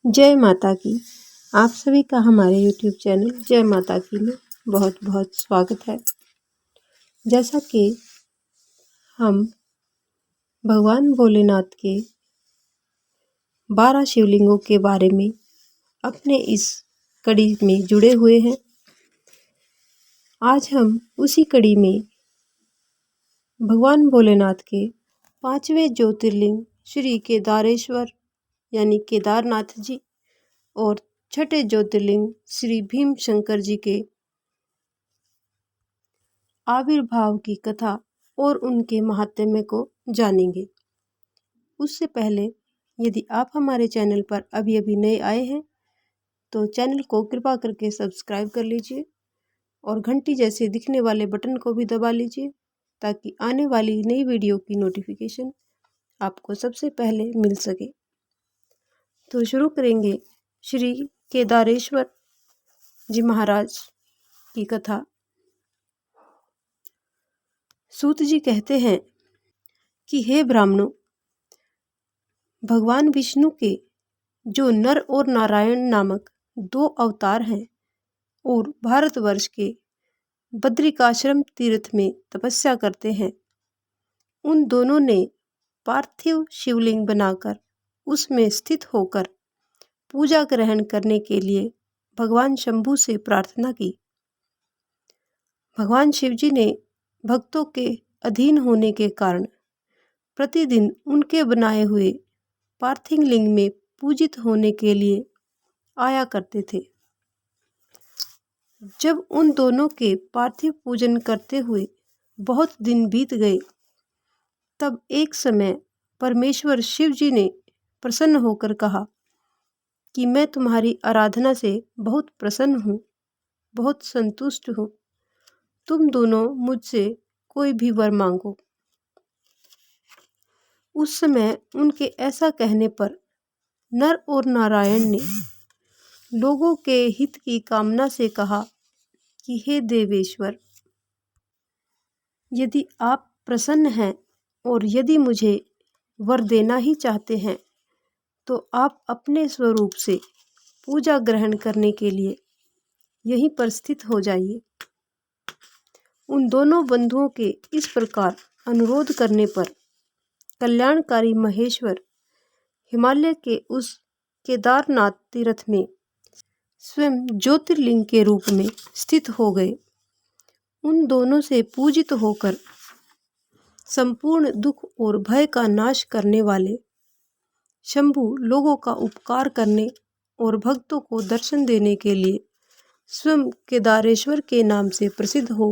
जय माता की। आप सभी का हमारे YouTube चैनल जय माता की में बहुत बहुत स्वागत है। जैसा कि हम भगवान भोलेनाथ के 12 शिवलिंगों के बारे में अपने इस कड़ी में जुड़े हुए हैं। आज हम उसी कड़ी में भगवान भोलेनाथ के 5वें ज्योतिर्लिंग श्री केदारेश्वर यानी केदारनाथ जी और छठे ज्योतिर्लिंग श्री भीम शंकर जी के आविर्भाव की कथा और उनके महात्म्य को जानेंगे। उससे पहले यदि आप हमारे चैनल पर अभी अभी नए आए हैं तो चैनल को कृपा करके सब्सक्राइब कर लीजिए और घंटी जैसे दिखने वाले बटन को भी दबा लीजिए ताकि आने वाली नई वीडियो की नोटिफिकेशन आपको सबसे पहले मिल सके। तो शुरू करेंगे श्री केदारेश्वर जी महाराज की कथा। सूत जी कहते हैं कि हे ब्राह्मणों, भगवान विष्णु के जो नर और नारायण नामक 2 अवतार हैं और भारतवर्ष के बद्रिकाश्रम तीर्थ में तपस्या करते हैं, उन दोनों ने पार्थिव शिवलिंग बनाकर उसमें स्थित होकर पूजा ग्रहण करने के लिए भगवान शंभु से प्रार्थना की। भगवान शिवजी ने भक्तों के अधीन होने के कारण प्रतिदिन उनके बनाए हुए पार्थिव लिंग में पूजित होने के लिए आया करते थे। जब उन दोनों के पार्थिव पूजन करते हुए बहुत दिन बीत गए, तब एक समय परमेश्वर शिव जी ने प्रसन्न होकर कहा कि मैं तुम्हारी आराधना से बहुत प्रसन्न हूँ, बहुत संतुष्ट हूँ। तुम दोनों मुझसे कोई भी वर मांगो। उस समय उनके ऐसा कहने पर नर और नारायण ने लोगों के हित की कामना से कहा कि हे देवेश्वर, यदि आप प्रसन्न हैं और यदि मुझे वर देना ही चाहते हैं तो आप अपने स्वरूप से पूजा ग्रहण करने के लिए यहीं पर स्थित हो जाइए। उन दोनों बंधुओं के इस प्रकार अनुरोध करने पर कल्याणकारी महेश्वर हिमालय के उस केदारनाथ तीर्थ में स्वयं ज्योतिर्लिंग के रूप में स्थित हो गए। उन दोनों से पूजित होकर संपूर्ण दुख और भय का नाश करने वाले शंभु लोगों का उपकार करने और भक्तों को दर्शन देने के लिए स्वयं केदारेश्वर के नाम से प्रसिद्ध हो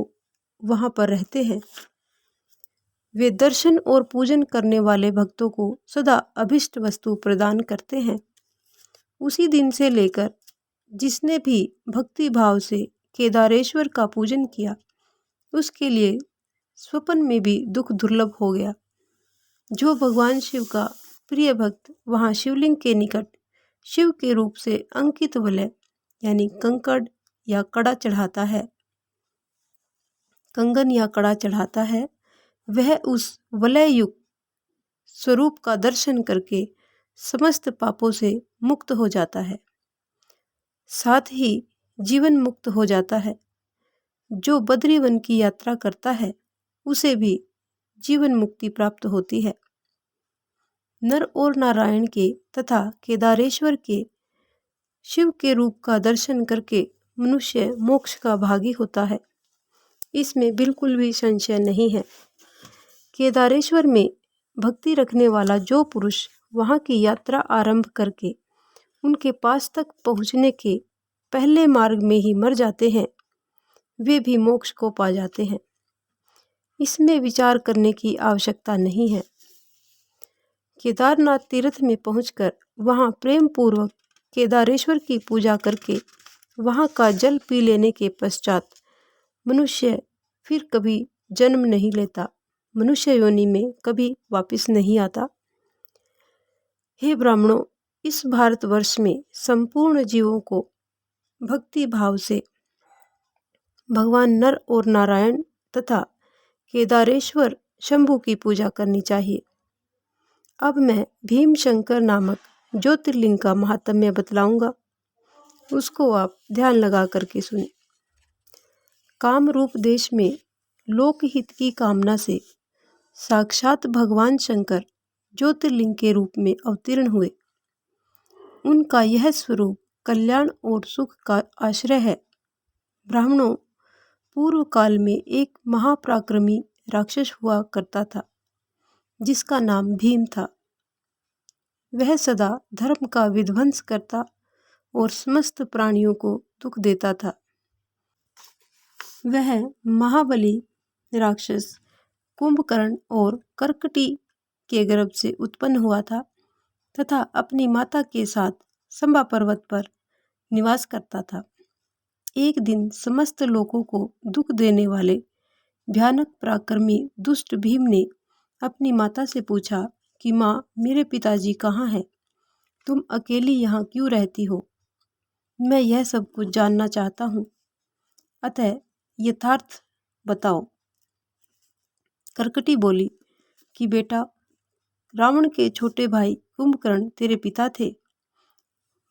वहां पर रहते हैं। वे दर्शन और पूजन करने वाले भक्तों को सदा अभिष्ट वस्तु प्रदान करते हैं। उसी दिन से लेकर जिसने भी भक्ति भाव से केदारेश्वर का पूजन किया, उसके लिए स्वप्न में भी दुख दुर्लभ हो गया। जो भगवान शिव का प्रिय भक्त वहां शिवलिंग के निकट शिव के रूप से अंकित वलय यानी कंकड़ या कड़ा चढ़ाता है, कंगन या कड़ा चढ़ाता है, वह उस वलय युक्त स्वरूप का दर्शन करके समस्त पापों से मुक्त हो जाता है, साथ ही जीवन मुक्त हो जाता है। जो बद्रीवन की यात्रा करता है उसे भी जीवन मुक्ति प्राप्त होती है। नर और नारायण के तथा केदारेश्वर के शिव के रूप का दर्शन करके मनुष्य मोक्ष का भागी होता है, इसमें बिल्कुल भी संशय नहीं है। केदारेश्वर में भक्ति रखने वाला जो पुरुष वहां की यात्रा आरंभ करके उनके पास तक पहुंचने के पहले मार्ग में ही मर जाते हैं, वे भी मोक्ष को पा जाते हैं। इसमें विचार करने की आवश्यकता नहीं है। केदारनाथ तीर्थ में पहुंचकर वहां प्रेम पूर्वक केदारेश्वर की पूजा करके वहां का जल पी लेने के पश्चात मनुष्य फिर कभी जन्म नहीं लेता, मनुष्य योनि में कभी वापस नहीं आता। हे ब्राह्मणों, इस भारतवर्ष में संपूर्ण जीवों को भक्ति भाव से भगवान नर और नारायण तथा केदारेश्वर शंभु की पूजा करनी चाहिए। अब मैं भीम शंकर नामक ज्योतिर्लिंग का महात्म्य बतलाऊंगा, उसको आप ध्यान लगा करके सुने। काम रूप देश में लोकहित की कामना से साक्षात भगवान शंकर ज्योतिर्लिंग के रूप में अवतीर्ण हुए। उनका यह स्वरूप कल्याण और सुख का आश्रय है। ब्राह्मणों, पूर्व काल में एक महापराक्रमी राक्षस हुआ करता था जिसका नाम भीम था। वह सदा धर्म का विध्वंस करता और समस्त प्राणियों को दुख देता था। वह महाबली राक्षस कुंभकर्ण और कर्कटी के गर्भ से उत्पन्न हुआ था तथा अपनी माता के साथ संबा पर्वत पर निवास करता था। एक दिन समस्त लोगों को दुख देने वाले भयानक पराक्रमी दुष्ट भीम ने अपनी माता से पूछा कि माँ, मेरे पिताजी कहाँ हैं? तुम अकेली यहाँ क्यों रहती हो? मैं यह सब कुछ जानना चाहता हूँ, अतः यथार्थ बताओ। कर्कटी बोली कि बेटा, रावण के छोटे भाई कुंभकर्ण तेरे पिता थे।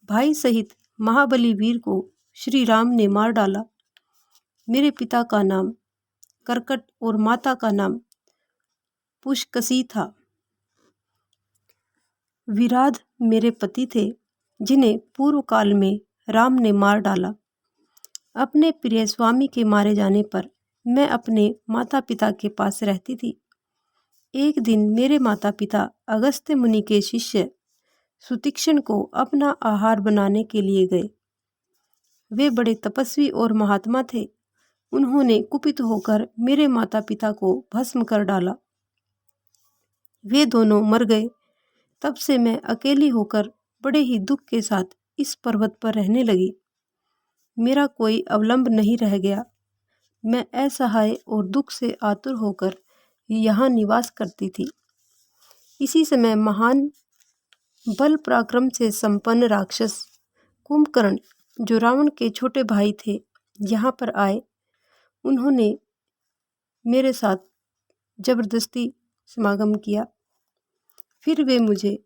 भाई सहित महाबली वीर को श्री राम ने मार डाला। मेरे पिता का नाम कर्कट और माता का नाम पुष्कसी था। विराध मेरे पति थे जिन्हें पूर्व काल में राम ने मार डाला। अपने प्रिय स्वामी के मारे जाने पर मैं अपने माता पिता के पास रहती थी। एक दिन मेरे माता पिता अगस्त्य मुनि के शिष्य सुतीक्ष्ण को अपना आहार बनाने के लिए गए। वे बड़े तपस्वी और महात्मा थे। उन्होंने कुपित होकर मेरे माता पिता को भस्म कर डाला। वे दोनों मर गए। तब से मैं अकेली होकर बड़े ही दुख के साथ इस पर्वत पर रहने लगी। मेरा कोई अवलंब नहीं रह गया। मैं असहाय और दुख से आतुर होकर यहाँ निवास करती थी। इसी समय महान बल पराक्रम से संपन्न राक्षस कुंभकर्ण, जो रावण के छोटे भाई थे, यहाँ पर आए। उन्होंने मेरे साथ जबरदस्ती समागम किया। फिर वे मुझे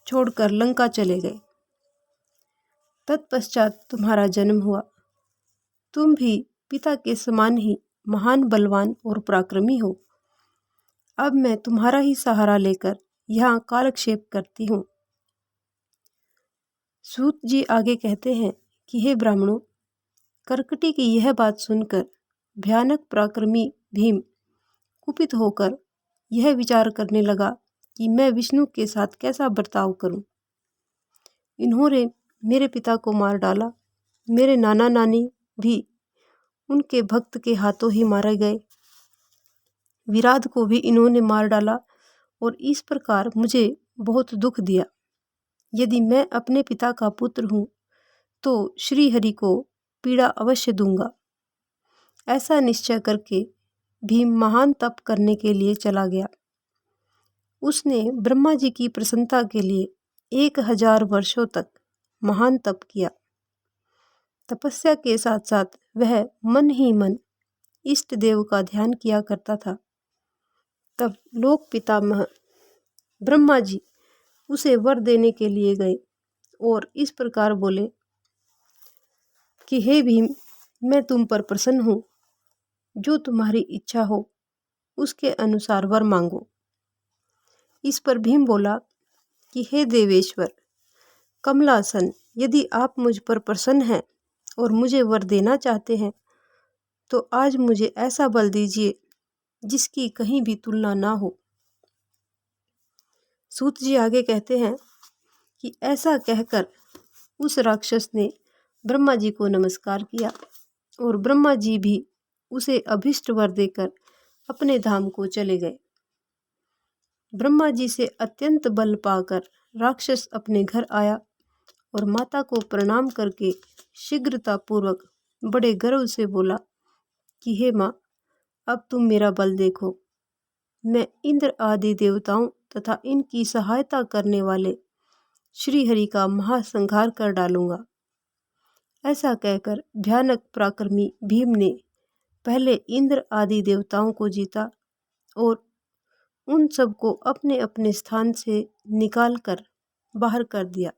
छोड़कर लंका चले गए। तत्पश्चात तुम्हारा जन्म हुआ। तुम भी पिता के समान ही महान बलवान और पराक्रमी हो। अब मैं तुम्हारा ही सहारा लेकर यहाँ कालक्षेप करती हूँ। सूत जी आगे कहते हैं कि हे ब्राह्मणों, कर्कटी की यह बात सुनकर भयानक पराक्रमी भीम कुपित होकर यह विचार करने लगा कि मैं विष्णु के साथ कैसा बर्ताव करूं। इन्होंने मेरे पिता को मार डाला। मेरे नाना नानी भी उनके भक्त के हाथों ही मारे गए। विराध को भी इन्होंने मार डाला और इस प्रकार मुझे बहुत दुख दिया। यदि मैं अपने पिता का पुत्र हूँ तो श्री हरि को पीड़ा अवश्य दूंगा। ऐसा निश्चय करके भीम महान तप करने के लिए चला गया। उसने ब्रह्मा जी की प्रसन्नता के लिए 1000 वर्षों तक महान तप किया। तपस्या के साथ साथ वह मन ही मन इष्ट देव का ध्यान किया करता था। तब लोक पितामह ब्रह्मा जी उसे वर देने के लिए गए और इस प्रकार बोले कि हे भीम, मैं तुम पर प्रसन्न हूँ। जो तुम्हारी इच्छा हो उसके अनुसार वर मांगो। इस पर भीम बोला कि हे देवेश्वर कमलासन, यदि आप मुझ पर प्रसन्न हैं और मुझे वर देना चाहते हैं तो आज मुझे ऐसा बल दीजिए जिसकी कहीं भी तुलना ना हो। सूत जी आगे कहते हैं कि ऐसा कहकर उस राक्षस ने ब्रह्मा जी को नमस्कार किया और ब्रह्मा जी भी उसे अभिष्ट वर देकर अपने धाम को चले गए। ब्रह्मा जी से अत्यंत बल पाकर राक्षस अपने घर आया और माता को प्रणाम करके शीघ्रतापूर्वक बड़े गर्व से बोला कि हे माँ, अब तुम मेरा बल देखो। मैं इंद्र आदि देवताओं तथा इनकी सहायता करने वाले श्री हरि का महासंहार कर डालूंगा। ऐसा कहकर भयानक पराक्रमी भीम ने पहले इंद्र आदि देवताओं को जीता और उन सबको अपने अपने स्थान से निकालकर बाहर कर दिया।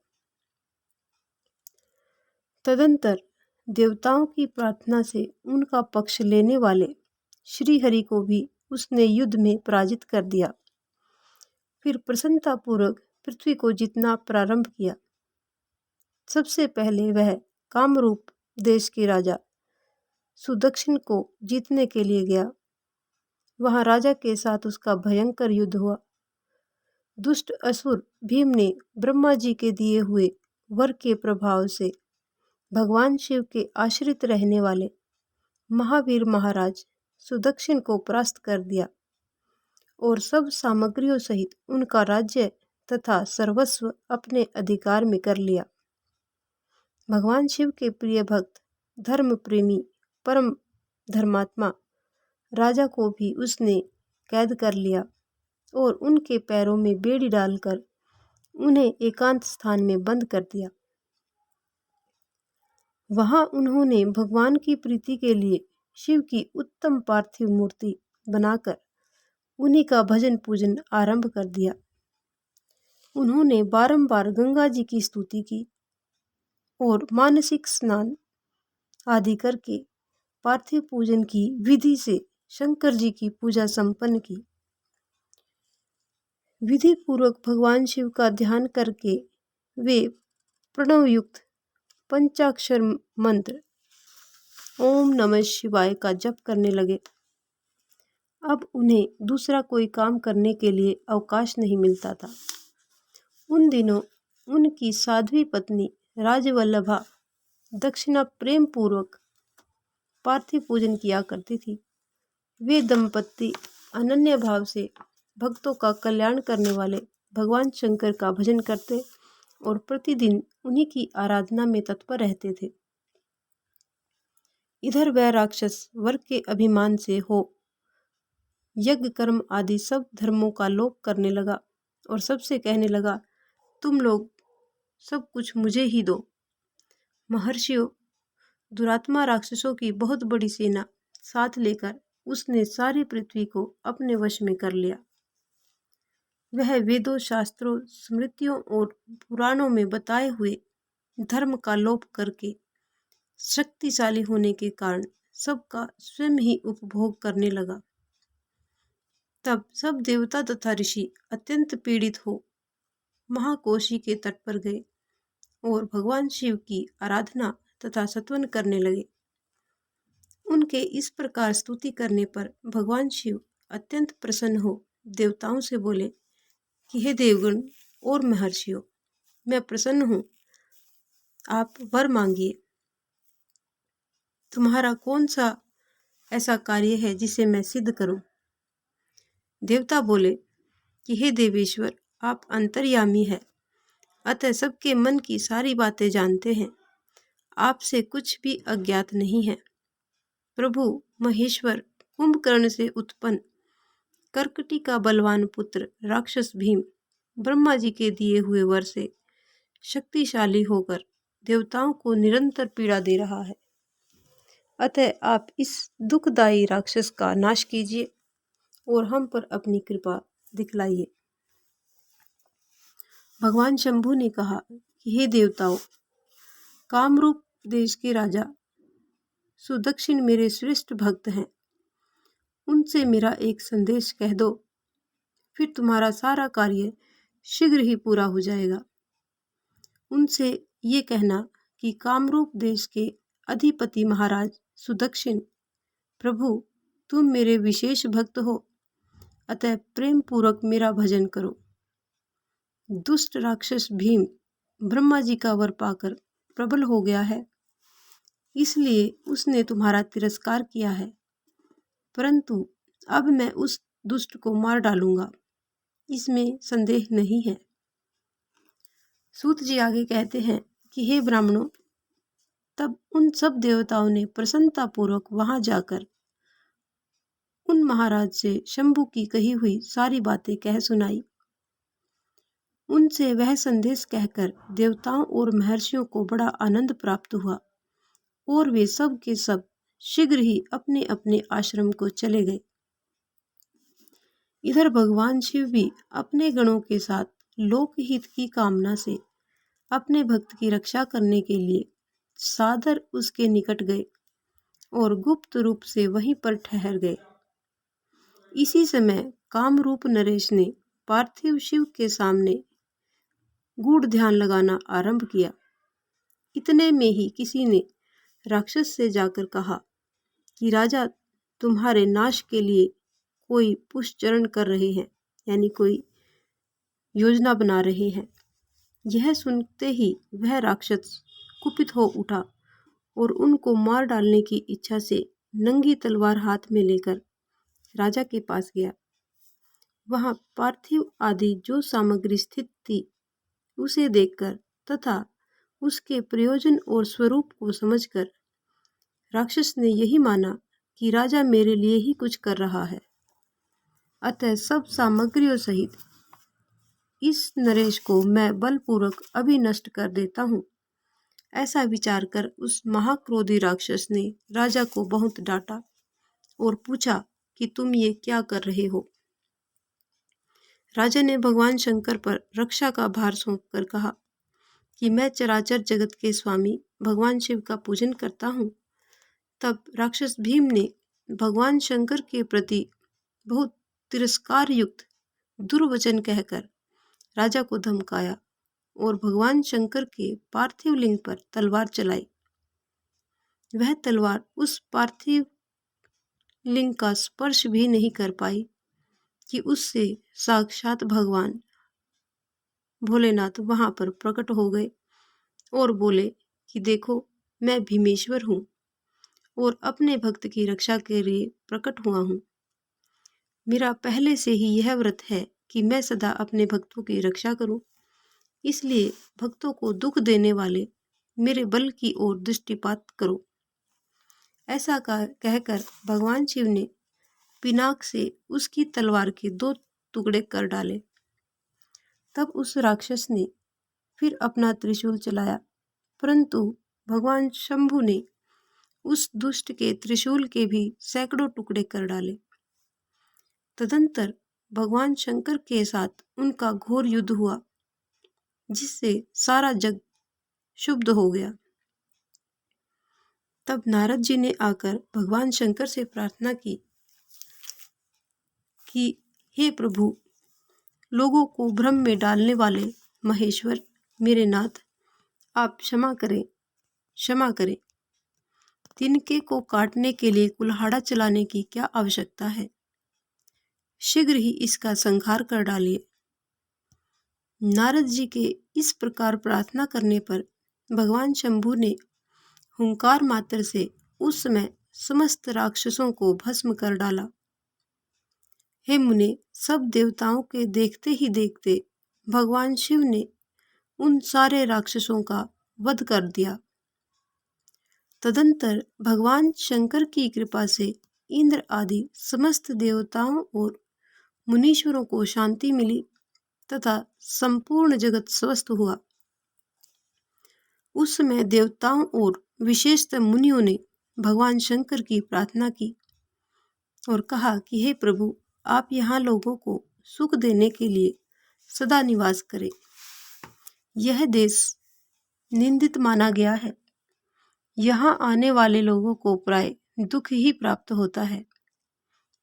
तदंतर देवताओं की प्रार्थना से उनका पक्ष लेने वाले श्री हरि को भी उसने युद्ध में पराजित कर दिया। फिर प्रसन्नतापूर्वक पृथ्वी को जीतना प्रारंभ किया। सबसे पहले वह कामरूप देश के राजा सुदक्षिण को जीतने के लिए गया। वहां राजा के साथ उसका भयंकर युद्ध हुआ। दुष्ट असुर भीम ने ब्रह्मा जी के दिए हुए वर के प्रभाव से भगवान शिव के आश्रित रहने वाले महावीर महाराज सुदक्षिण को परास्त कर दिया और सब सामग्रियों सहित उनका राज्य तथा सर्वस्व अपने अधिकार में कर लिया। भगवान शिव के प्रिय भक्त, धर्म प्रेमी, परम धर्मात्मा राजा को भी उसने कैद कर लिया और उनके पैरों में बेड़ी डालकर उन्हें एकांत स्थान में बंद कर दिया। वहां उन्होंने भगवान की प्रीति के लिए शिव की उत्तम पार्थिव मूर्ति बनाकर उन्हीं का भजन पूजन आरंभ कर दिया। उन्होंने बारंबार गंगा जी की स्तुति की और मानसिक स्नान आदि करके पार्थिव पूजन की विधि से शंकर जी की पूजा संपन्न की। विधि पूर्वक भगवान शिव का ध्यान करके वे प्रणव युक्त पंचाक्षर मंत्र ओम नमः शिवाय का जप करने लगे। अब उन्हें दूसरा कोई काम करने के लिए अवकाश नहीं मिलता था। उन दिनों उनकी साध्वी पत्नी राजवल्लभा दक्षिणा प्रेम पूर्वक पार्थिव पूजन किया करती थी। वे दंपत्ति अनन्य भाव से भक्तों का कल्याण करने वाले भगवान शंकर का भजन करते और प्रतिदिन उन्हीं की आराधना में तत्पर रहते थे। इधर वह राक्षस वर्ग के अभिमान से हो यज्ञ कर्म आदि सब धर्मों का लोप करने लगा और सबसे कहने लगा, तुम लोग सब कुछ मुझे ही दो। महर्षियों, दुरात्मा राक्षसों की बहुत बड़ी सेना साथ लेकर उसने सारी पृथ्वी को अपने वश में कर लिया। वह वेदों, शास्त्रों, स्मृतियों और पुराणों में बताए हुए धर्म का लोप करके शक्तिशाली होने के कारण सबका स्वयं ही उपभोग करने लगा। तब सब देवता तथा ऋषि अत्यंत पीड़ित हो महाकोशी के तट पर गए और भगवान शिव की आराधना तथा स्तवन करने लगे। उनके इस प्रकार स्तुति करने पर भगवान शिव अत्यंत प्रसन्न हो देवताओं से बोले कि हे देवगण और महर्षियों, मैं प्रसन्न हूँ, आप वर मांगिए। तुम्हारा कौन सा ऐसा कार्य है जिसे मैं सिद्ध करूं? देवता बोले कि हे देवेश्वर, आप अंतर्यामी है, अतः सबके मन की सारी बातें जानते हैं, आपसे कुछ भी अज्ञात नहीं है। प्रभु महेश्वर कुंभकर्ण से उत्पन्न कर्कटी का बलवान पुत्र राक्षस भीम ब्रह्मा जी के दिए हुए वर से शक्तिशाली होकर देवताओं को निरंतर पीड़ा दे रहा है। अतः आप इस दुखदायी राक्षस का नाश कीजिए और हम पर अपनी कृपा दिखलाइए। भगवान शंभु ने कहा कि हे देवताओं, कामरूप देश के राजा सुदक्षिण मेरे श्रेष्ठ भक्त हैं, उनसे मेरा एक संदेश कह दो, फिर तुम्हारा सारा कार्य शीघ्र ही पूरा हो जाएगा। उनसे ये कहना कि कामरूप देश के अधिपति महाराज सुदक्षिण, प्रभु तुम मेरे विशेष भक्त हो, अतः प्रेम पूर्वक मेरा भजन करो। दुष्ट राक्षस भीम ब्रह्मा जी का वर पाकर प्रबल हो गया है, इसलिए उसने तुम्हारा तिरस्कार किया है, परंतु अब मैं उस दुष्ट को मार डालूंगा, इसमें संदेह नहीं है। सूत जी आगे कहते हैं कि हे ब्राह्मणों, तब उन सब देवताओं ने प्रसन्नतापूर्वक वहां जाकर उन महाराज से शंभु की कही हुई सारी बातें कह सुनाई। उनसे वह संदेश कहकर देवताओं और महर्षियों को बड़ा आनंद प्राप्त हुआ और वे सब के सब शीघ्र ही अपने अपने आश्रम को चले गए। इधर भगवान शिव भी अपने गणों के साथ लोकहित की कामना से अपने भक्त की रक्षा करने के लिए सादर उसके निकट गए और गुप्त रूप से वहीं पर ठहर गए। इसी समय कामरूप नरेश ने पार्थिव शिव के सामने गूढ़ ध्यान लगाना आरंभ किया। इतने में ही किसी ने राक्षस से जाकर कहा कि राजा तुम्हारे नाश के लिए कोई पुष्चरण कर रहे हैं, यानी कोई योजना बना रहे हैं। यह सुनते ही वह राक्षस कुपित हो उठा और उनको मार डालने की इच्छा से नंगी तलवार हाथ में लेकर राजा के पास गया। वहां पार्थिव आदि जो सामग्री स्थित थी उसे देखकर तथा उसके प्रयोजन और स्वरूप को समझकर राक्षस ने यही माना कि राजा मेरे लिए ही कुछ कर रहा है, अतः सब सामग्रियों सहित इस नरेश को मैं बलपूर्वक अभी नष्ट कर देता हूँ। ऐसा विचार कर उस महाक्रोधी राक्षस ने राजा को बहुत डांटा और पूछा कि तुम ये क्या कर रहे हो। राजा ने भगवान शंकर पर रक्षा का भार सौंपकर कहा कि मैं चराचर जगत के स्वामी भगवान शिव का पूजन करता हूँ। तब राक्षस भीम ने भगवान शंकर के प्रति बहुत तिरस्कार युक्त दुर्वचन कहकर राजा को धमकाया और भगवान शंकर के पार्थिव लिंग पर तलवार चलाई। वह तलवार उस पार्थिव लिंग का स्पर्श भी नहीं कर पाई कि उससे साक्षात भगवान भोलेनाथ वहां पर प्रकट हो गए और बोले कि देखो मैं भीमेश्वर हूँ और अपने भक्त की रक्षा के लिए प्रकट हुआ हूँ। मेरा पहले से ही यह व्रत है कि मैं सदा अपने भक्तों की रक्षा करूं, इसलिए भक्तों को दुख देने वाले मेरे बल की ओर दृष्टिपात करो। ऐसा कहकर भगवान शिव ने पिनाक से उसकी तलवार के 2 टुकड़े कर डाले। तब उस राक्षस ने फिर अपना त्रिशूल चलाया, परंतु भगवान शंभु ने उस दुष्ट के त्रिशूल के भी सैकड़ों टुकड़े कर डाले। तदंतर भगवान शंकर के साथ उनका घोर युद्ध हुआ, जिससे सारा जग क्षुब्ध हो गया। तब नारद जी ने आकर भगवान शंकर से प्रार्थना की कि हे प्रभु, लोगों को भ्रम में डालने वाले महेश्वर मेरे नाथ, आप क्षमा करें, क्षमा करें। तिनके को काटने के लिए कुल्हाड़ा चलाने की क्या आवश्यकता है, शीघ्र ही इसका संहार कर डालिए। नारद जी के इस प्रकार प्रार्थना करने पर भगवान शंभु ने हुंकार मात्र से उस समय समस्त राक्षसों को भस्म कर डाला। हे मुने, सब देवताओं के देखते ही देखते भगवान शिव ने उन सारे राक्षसों का वध कर दिया। तदंतर भगवान शंकर की कृपा से इंद्र आदि समस्त देवताओं और मुनीश्वरों को शांति मिली तथा संपूर्ण जगत स्वस्थ हुआ। उस समय देवताओं और विशेषतः मुनियों ने भगवान शंकर की प्रार्थना की और कहा कि हे प्रभु, आप यहाँ लोगों को सुख देने के लिए सदा निवास करें। यह देश निंदित माना गया है, यहाँ आने वाले लोगों को प्राय दुख ही प्राप्त होता है,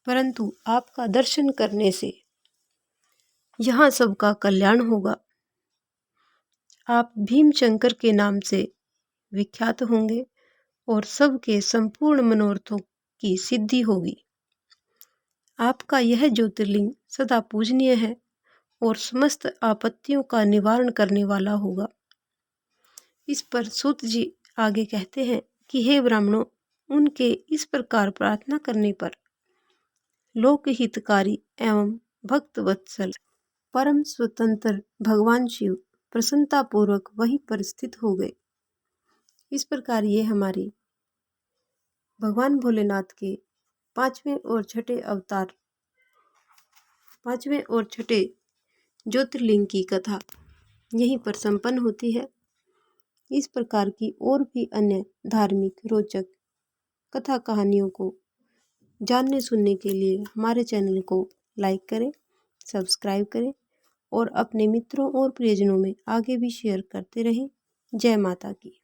परंतु आपका दर्शन करने से यहाँ सबका कल्याण होगा। आप भीम शंकर के नाम से विख्यात होंगे और सबके संपूर्ण मनोरथों की सिद्धि होगी। आपका यह ज्योतिर्लिंग सदा पूजनीय है और समस्त आपत्तियों का निवारण करने वाला होगा। इस पर सूत जी आगे कहते हैं कि हे ब्राह्मणों, उनके इस प्रकार प्रार्थना करने पर लोकहितकारी एवं भक्त वत्सल परम स्वतंत्र भगवान शिव प्रसन्नतापूर्वक वहीं पर स्थित हो गए। इस प्रकार ये हमारी भगवान भोलेनाथ के 5वें और छठे ज्योतिर्लिंग की कथा यहीं पर संपन्न होती है। इस प्रकार की और भी अन्य धार्मिक रोचक कथा कहानियों को जानने सुनने के लिए हमारे चैनल को लाइक करें, सब्सक्राइब करें और अपने मित्रों और प्रियजनों में आगे भी शेयर करते रहें। जय माता की।